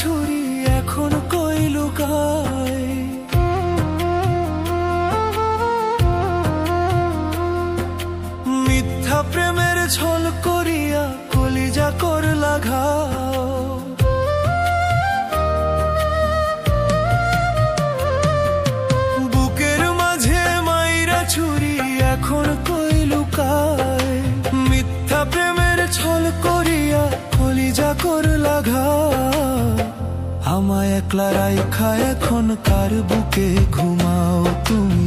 ছুরি এখন কই লুকায়, মিথ্যা প্রেমের ছল করিয়া কলিজা করলা ঘাও। বুকের মাঝে মাইরা ছুরি এখন কই লুকায়, মিথ্যা প্রেমের ছল করিয়া কলিজা করলা ঘাও। আমায় একলা রাইখা এখন কার বুকে ঘুমাও তুমি,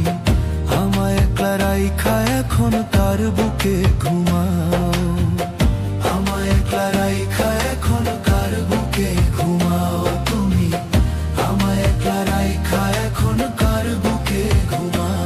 আমায় একলা রাইখা এখন কার বুকে ঘুমাও, আমায় একলা রাইখা এখন কার বুকে ঘুমাও তুমি, আমায় একলা রাইখা এখন কার বুকে ঘুমাও।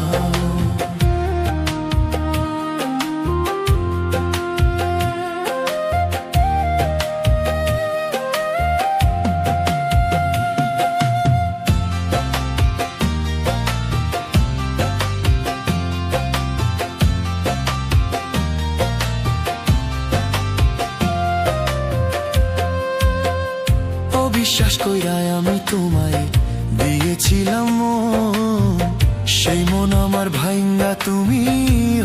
বিশ্বাস কইরা আমি তোমায় দিয়েছিলাম মন, সেই মন আমার ভাইঙ্গা তুমি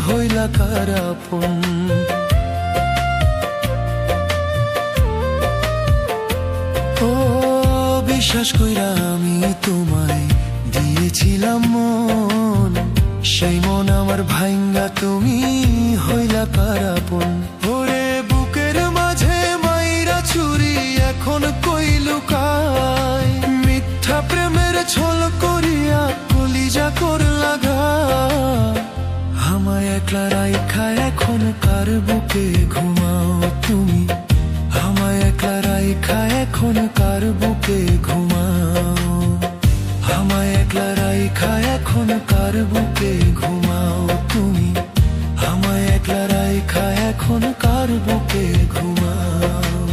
হইলা কার আপন। ও বিশ্বাস কইরা আমি তোমায় দিয়েছিলাম মন, সেই মন আমার ভাইঙ্গা তুমি হইলা কার আপন। ওরে বুকের মাঝে মাইরা ছুরি এখন কই লুকায়, মিথ্যা প্রেমের ছল করিয়া কলিজা করলা ঘাও। আমায় একলা রাইখা এখন কার বুকে ঘুমাও তুমি, আমায় একলা রাইখা এখন কার বুকে ঘুমাও, আমায় একলা রাইখা এখন কার বুকে ঘুমাও তুমি, আমায় একলা রাইখা এখন কার বুকে ঘুমাও।